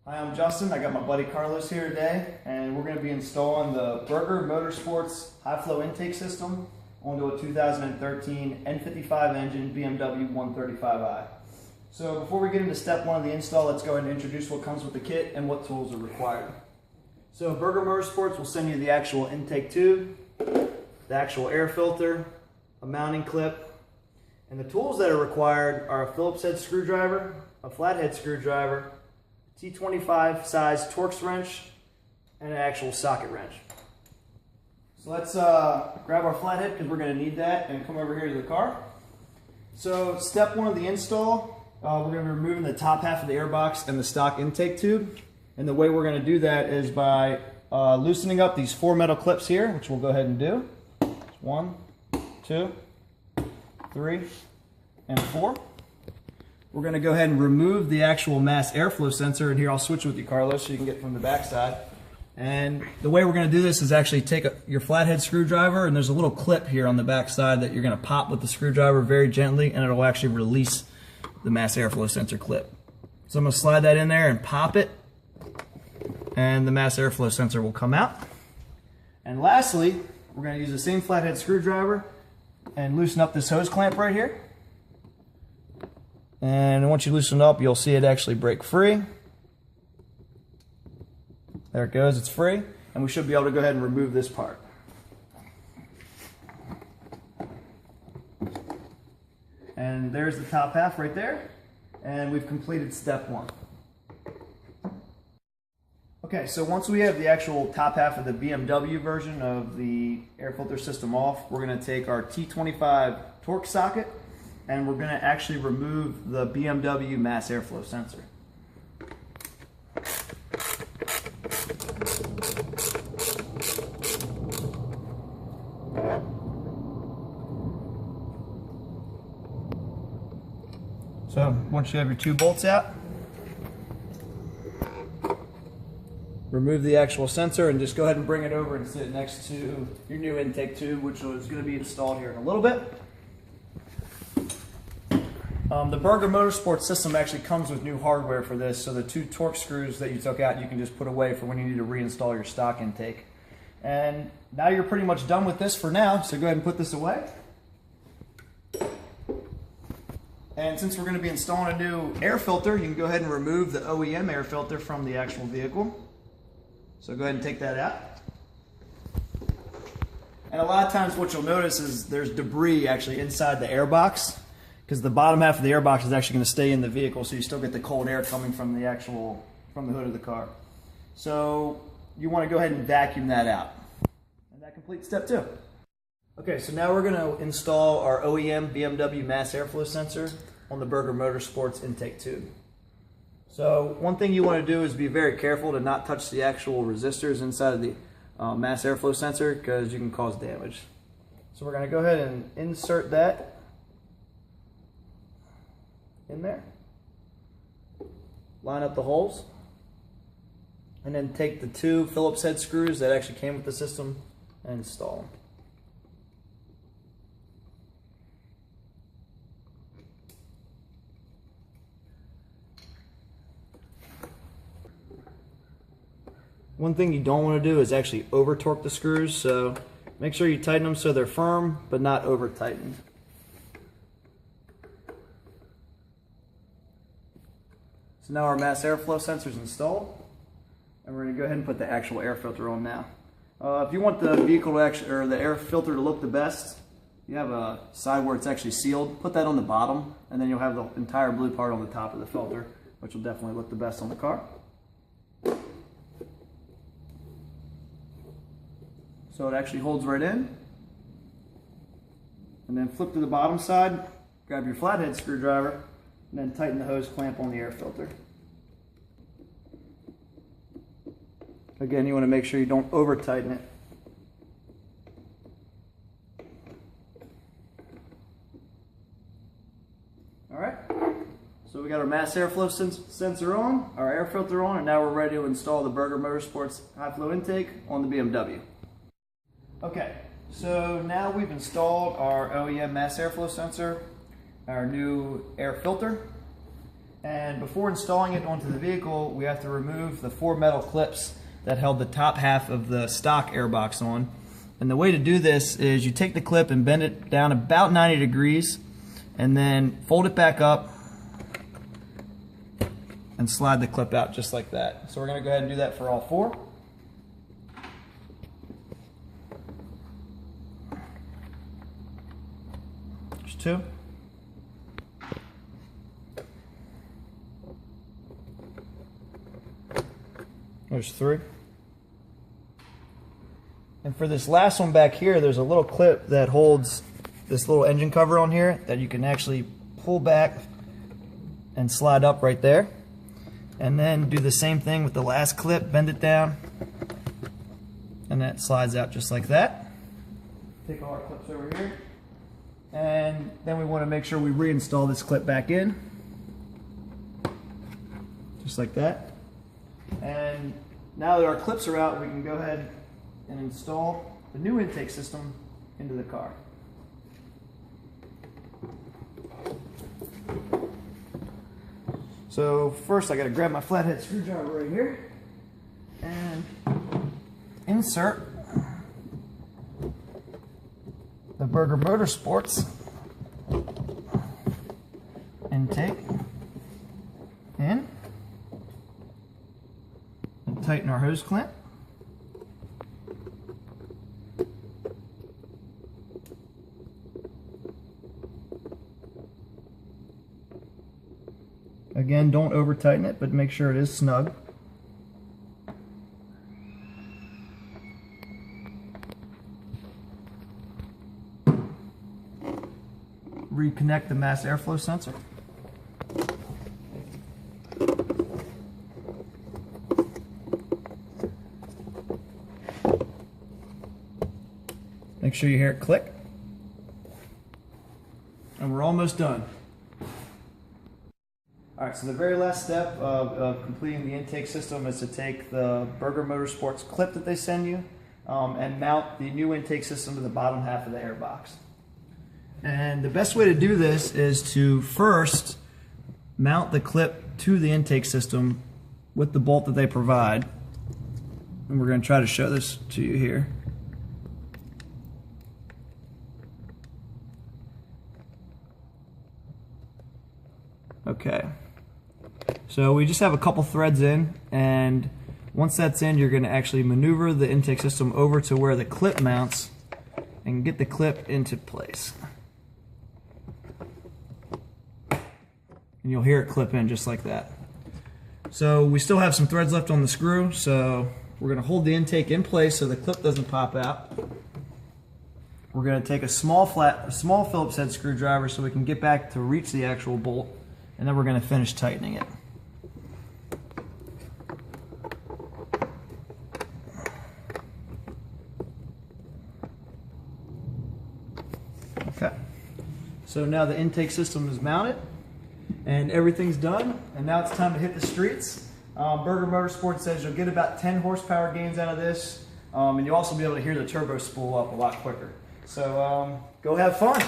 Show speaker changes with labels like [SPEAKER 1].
[SPEAKER 1] Hi, I'm Justin. I got my buddy Carlos here today, and we're going to be installing the Berger Motorsports high flow intake system onto a 2013 N55 engine BMW 135i. So before we get into step one of the install, let's go ahead and introduce what comes with the kit and what tools are required. So Berger Motorsports will send you the actual intake tube, the actual air filter, a mounting clip, and the tools that are required are a Phillips head screwdriver, a flathead screwdriver, T25 size Torx wrench, and an actual socket wrench. So let's grab our flathead because we're going to need that and come over here to the car. So step one of the install, we're going to be removing the top half of the airbox and the stock intake tube. And the way we're going to do that is by loosening up these 4 metal clips here, which we'll go ahead and do. 1, 2, 3, and 4. We're going to go ahead and remove the actual mass airflow sensor, and here I'll switch with you, Carlos, so you can get from the back side. And the way we're going to do this is actually take your flathead screwdriver, and there's a little clip here on the back side that you're going to pop with the screwdriver very gently, and it'll actually release the mass airflow sensor clip. So I'm going to slide that in there and pop it, and the mass airflow sensor will come out. And lastly, we're going to use the same flathead screwdriver and loosen up this hose clamp right here. And once you loosen it up, you'll see it actually break free. There it goes, it's free. And we should be able to go ahead and remove this part. And there's the top half right there. And we've completed step one. Okay, so once we have the actual top half of the BMW version of the air filter system off, we're going to take our T25 Torx socket and we're going to actually remove the BMW mass airflow sensor. So once you have your 2 bolts out, remove the actual sensor and just go ahead and bring it over and sit next to your new intake tube, which is going to be installed here in a little bit. The Berger Motorsports system actually comes with new hardware for this, so the 2 Torx screws that you took out you can just put away for when you need to reinstall your stock intake. And now you're pretty much done with this for now, so go ahead and put this away. And since we're going to be installing a new air filter, you can go ahead and remove the OEM air filter from the actual vehicle. So go ahead and take that out. And a lot of times what you'll notice is there's debris actually inside the airbox, because the bottom half of the airbox is actually going to stay in the vehicle, so you still get the cold air coming from the hood of the car. So you want to go ahead and vacuum that out. And that completes step 2. Okay, so now we're going to install our OEM BMW mass airflow sensor on the Berger Motorsports intake tube. So one thing you want to do is be very careful to not touch the actual resistors inside of the mass airflow sensor, because you can cause damage. So we're going to go ahead and insert that in there, line up the holes, and then take the 2 Phillips head screws that actually came with the system and install them. One thing you don't want to do is actually over torque the screws, so make sure you tighten them so they're firm but not over tightened. So now our mass airflow sensor is installed, and we're going to go ahead and put the actual air filter on now. If you want the vehicle to actually, or the air filter to look the best, you have a side where it's actually sealed. Put that on the bottom, and then you'll have the entire blue part on the top of the filter, which will definitely look the best on the car. So it actually holds right in. And then flip to the bottom side, grab your flathead screwdriver, and then tighten the hose clamp on the air filter. Again, you want to make sure you don't over tighten it. Alright, so we got our mass airflow sensor on, our air filter on, and now we're ready to install the Berger Motorsports high flow intake on the BMW. Okay, so now we've installed our OEM mass airflow sensor, our new air filter, And before installing it onto the vehicle, we have to remove the 4 metal clips that held the top half of the stock airbox on. And the way to do this is you take the clip and bend it down about 90 degrees and then fold it back up and slide the clip out just like that. So we're going to go ahead and do that for all 4. There's 2. There's 3. And for this last one back here, there's a little clip that holds this little engine cover on here that you can actually pull back and slide up right there. And then do the same thing with the last clip, bend it down, and that slides out just like that. Take all our clips over here. And then we want to make sure we reinstall this clip back in. Just like that. And now that our clips are out, we can go ahead and install the new intake system into the car. So first I got to grab my flathead screwdriver right here and insert the Burger Motorsports intake in and tighten our hose clamp. Again, don't over tighten it, but make sure it is snug. Reconnect the mass airflow sensor. Make sure you hear it click. And we're almost done. Alright, so the very last step of completing the intake system is to take the Burger Motorsports clip that they send you and mount the new intake system to the bottom half of the airbox. And the best way to do this is to first mount the clip to the intake system with the bolt that they provide. And we're going to try to show this to you here. Okay. So we just have a couple threads in, and once that's in, you're going to actually maneuver the intake system over to where the clip mounts and get the clip into place. And you'll hear it clip in just like that. So we still have some threads left on the screw, so we're going to hold the intake in place so the clip doesn't pop out. We're going to take a small Phillips head screwdriver so we can get back to reach the actual bolt, and then we're going to finish tightening it. Okay, so now the intake system is mounted and everything's done, and now it's time to hit the streets. Burger Motorsports says you'll get about 10 horsepower gains out of this, and you'll also be able to hear the turbo spool up a lot quicker. So go have fun.